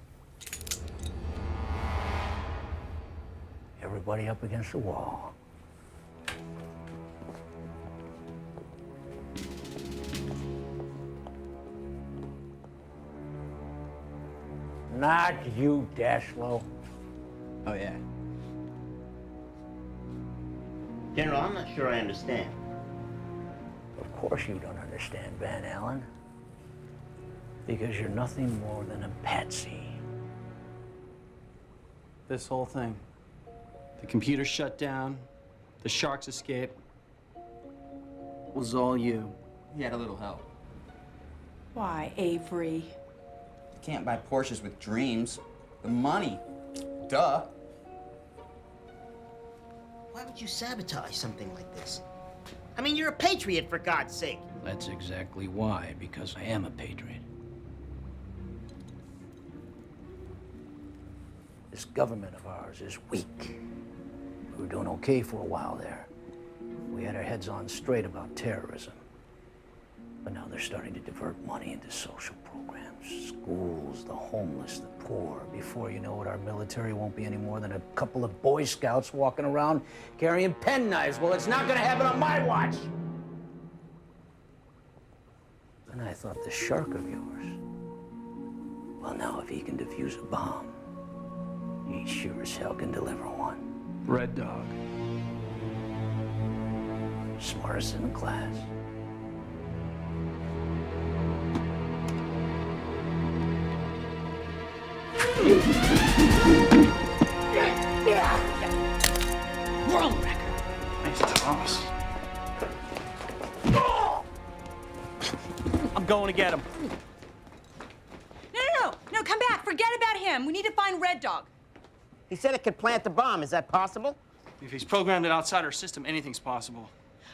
Everybody up against the wall. Not you, Dashlow. Oh, yeah. General, I'm not sure I understand. Of course you don't understand, Van Allen. Because you're nothing more than a patsy. This whole thing. The computer shut down, the sharks escaped. Was all you. He had a little help. Why, Avery? You can't buy Porsches with dreams. The money. Duh. Why would you sabotage something like this? I mean, you're a patriot, for God's sake. That's exactly why, because I am a patriot. This government of ours is weak. We were doing okay for a while there. We had our heads on straight about terrorism. But now they're starting to divert money into social programs, schools, the homeless, the poor. Before you know it, our military won't be any more than a couple of Boy Scouts walking around carrying penknives. Well, it's not gonna happen on my watch. And I thought the shark of yours, well, now if he can defuse a bomb, he sure as hell can deliver one. Red Dog. Smartest in the class. World record. Thanks, Thomas. I'm going to get him. No, come back. Forget about him. We need to find Red Dog. He said it could plant the bomb. Is that possible? If he's programmed it outside our system, anything's possible.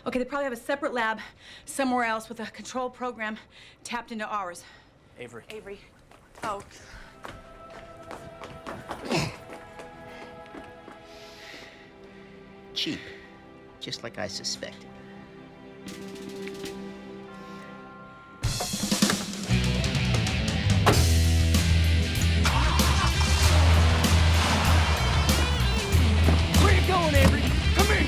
Okay, they probably have a separate lab somewhere else with a control program tapped into ours. Avery. Avery. Oh. Cheap. Just like I suspected. Where you going, Avery? Come here.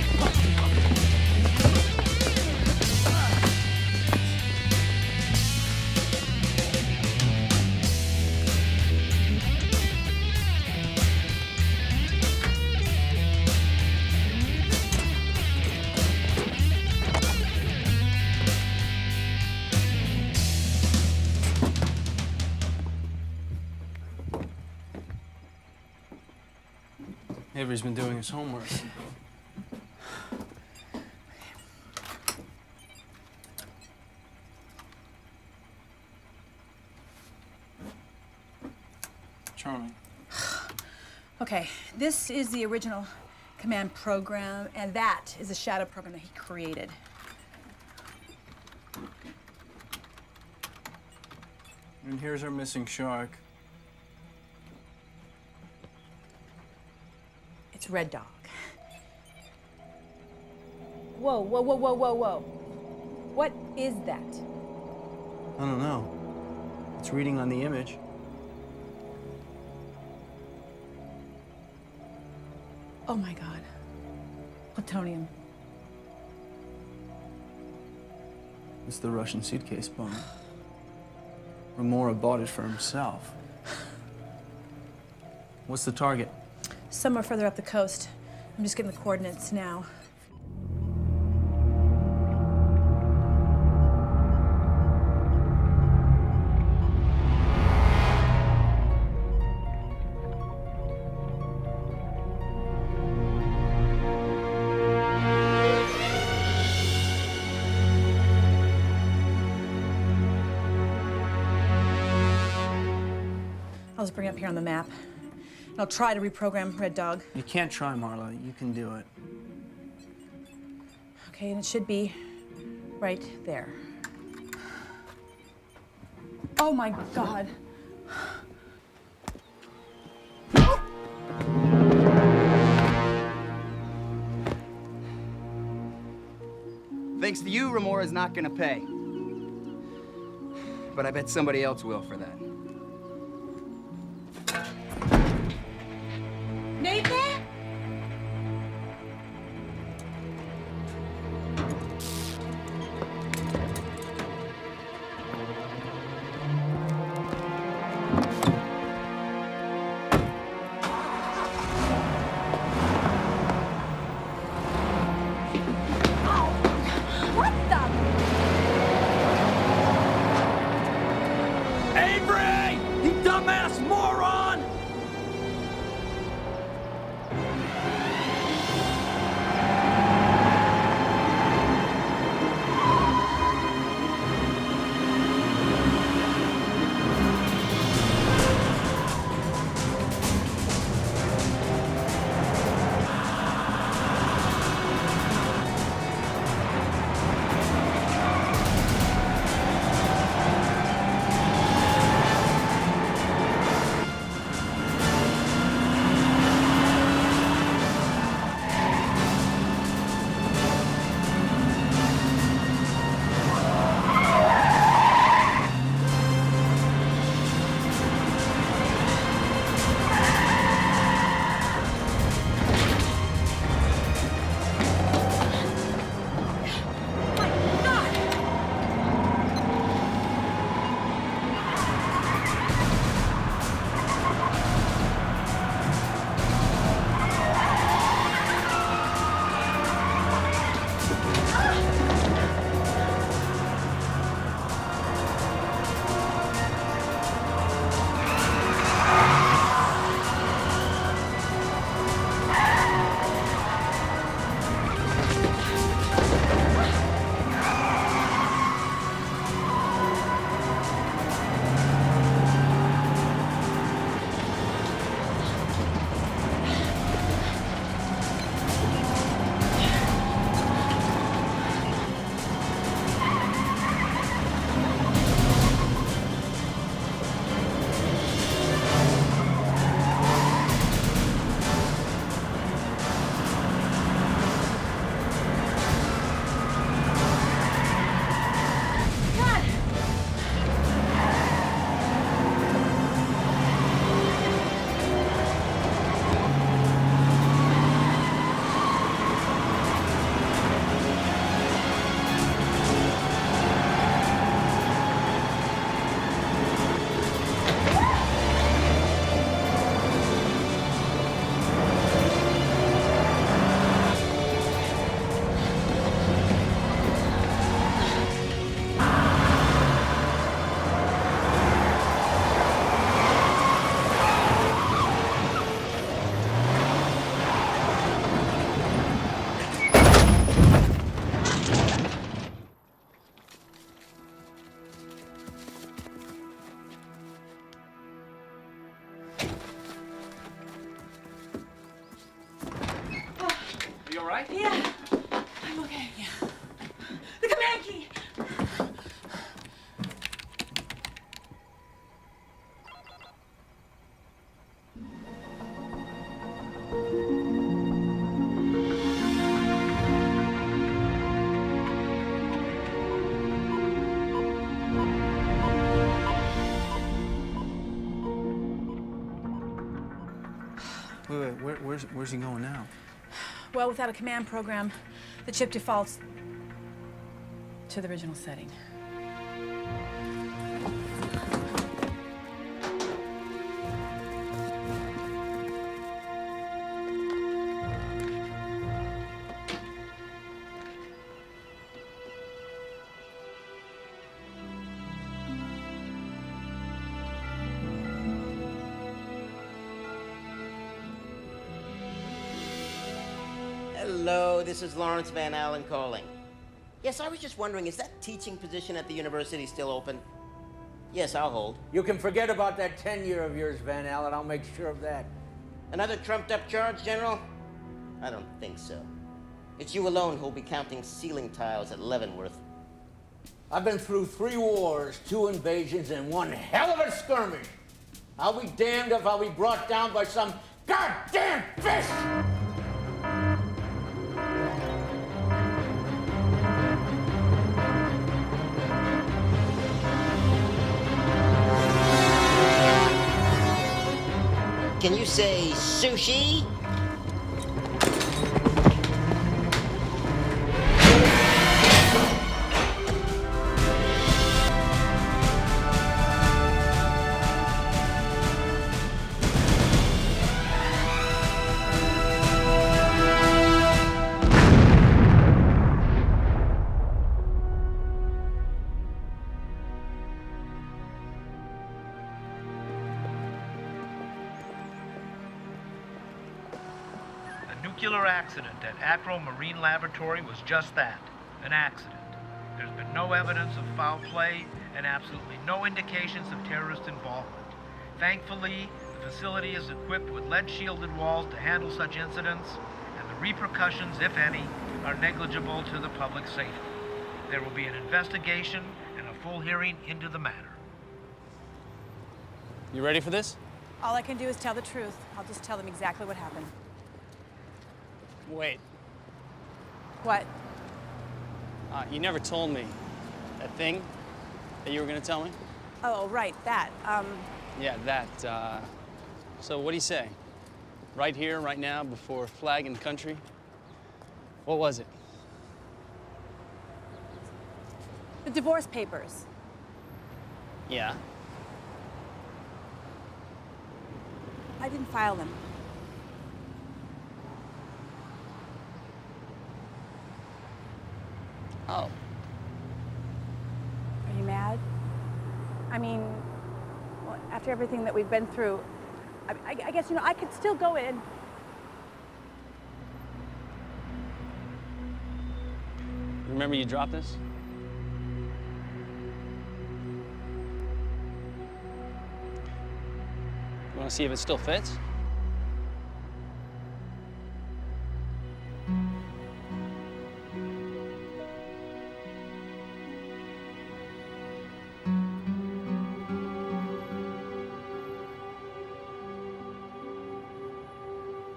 Avery's been doing his homework. Charming. Okay, this is the original command program, and that is the shadow program that he created. And here's our missing shark. It's Red Dog. Whoa, whoa, whoa, whoa, whoa, whoa. What is that? I don't know. It's reading on the image. Oh my God. Plutonium. It's the Russian suitcase bomb. Remora bought it for himself. What's the target? Somewhere further up the coast. I'm just getting the coordinates now. I'll just bring it up here on the map. And I'll try to reprogram Red Dog. You can't try, Marla. You can do it. Okay, and it should be right there. Oh my God. Thanks to you, Remora's not gonna pay. But I bet somebody else will for that. Nathan? What the? right? Yeah. I'm okay, yeah. The command key! Wait, where's he going now? Well, without a command program, the chip defaults to the original setting. Hello, this is Lawrence Van Allen calling. Yes, I was just wondering, is that teaching position at the university still open? Yes, I'll hold. You can forget about that tenure of yours, Van Allen. I'll make sure of that. Another trumped-up charge, General? I don't think so. It's you alone who'll be counting ceiling tiles at Leavenworth. I've been through 3 wars, 2 invasions, and 1 hell of a skirmish. I'll be damned if I'll be brought down by some goddamn fish! Can you say sushi? Nuclear accident at Acro Marine Laboratory was just that, an accident. There's been no evidence of foul play and absolutely no indications of terrorist involvement. Thankfully, the facility is equipped with lead-shielded walls to handle such incidents, and the repercussions, if any, are negligible to the public safety. There will be an investigation and a full hearing into the matter. You ready for this? All I can do is tell the truth. I'll just tell them exactly what happened. Wait. What? You never told me that thing that you were gonna tell me. Oh, right, that. Yeah, that. So what do you say? Right here, right now, before flag and country? What was it? The divorce papers. Yeah. I didn't file them. Oh. Are you mad? I mean, well, after everything that we've been through, I guess, you know, I could still go in. Remember you dropped this? You want to see if it still fits?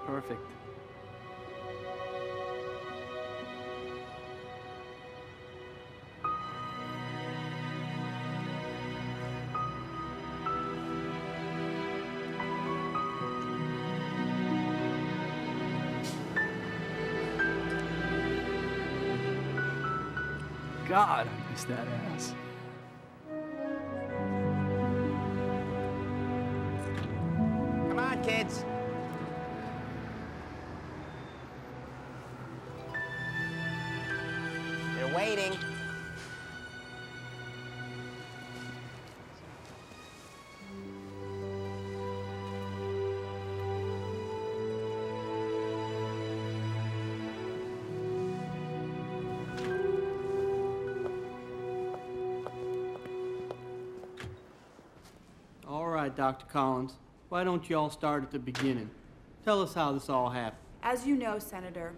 Perfect. God, I miss that ass. Come on, kids. They're waiting. All right, Dr. Collins. Why don't you all start at the beginning? Tell us how this all happened. As you know, Senator,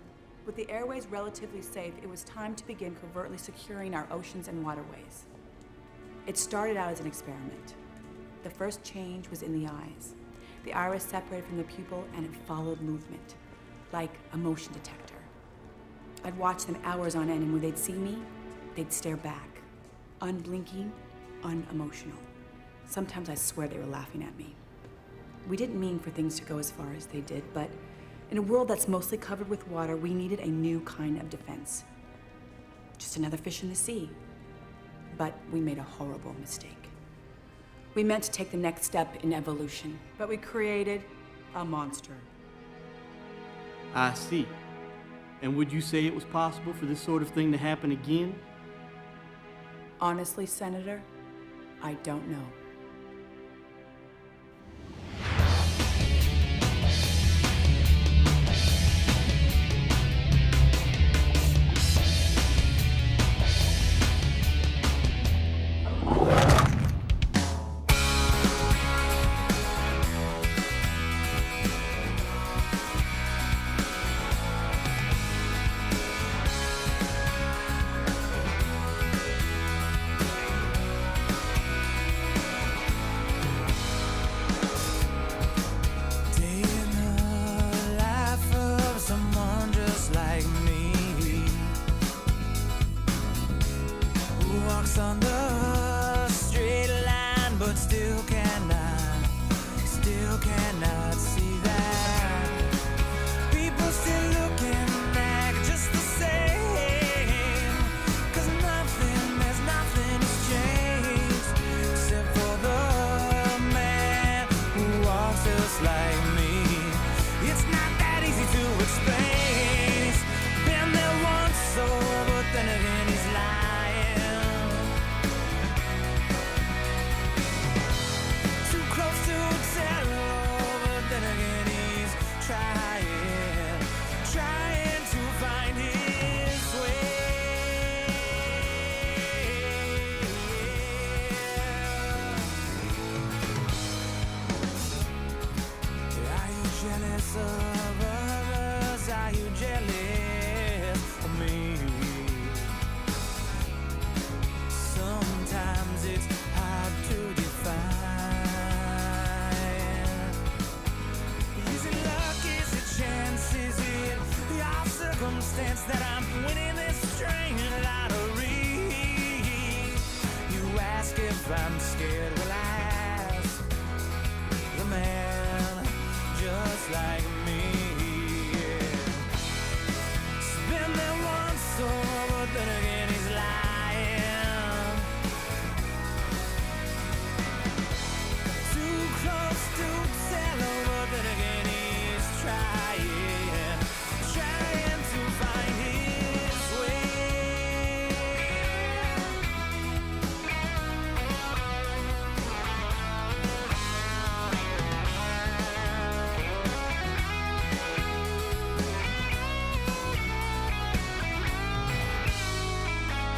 With the airways relatively safe, it was time to begin covertly securing our oceans and waterways. It started out as an experiment. The first change was in the eyes. The iris separated from the pupil and it followed movement, like a motion detector. I'd watch them hours on end, and when they'd see me, they'd stare back, unblinking, unemotional. Sometimes I swear they were laughing at me. We didn't mean for things to go as far as they did, but in a world that's mostly covered with water, we needed a new kind of defense. Just another fish in the sea. But we made a horrible mistake. We meant to take the next step in evolution, but we created a monster. I see. And would you say it was possible for this sort of thing to happen again? Honestly, Senator, I don't know. On the straight line, but still cannot see that people still looking back just the same. 'Cause there's nothing has changed except for the man who walks just like me. It's not that easy to explain. He's been there once, so but then again he's lying. Trying to find his way. Are you jealous of others? Are you jealous of me? Sometimes it's hard to define. Is it your circumstance that I'm winning this strange lottery? You ask if I'm scared, well I ask the man just like me. He's been there once, so but then again he's lying. Too close to tell, but then again he's trying to find his way.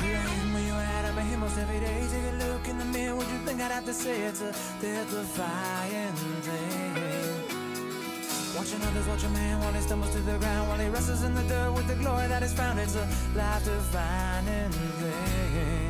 Rain, where you at? I'm here most every day. Take a look in the mirror. What you think I'd have to say? It's a death-defying thing. Watching others, watch a man while he stumbles to the ground, while he wrestles in the dirt with the glory that is found. It's a life-defining thing.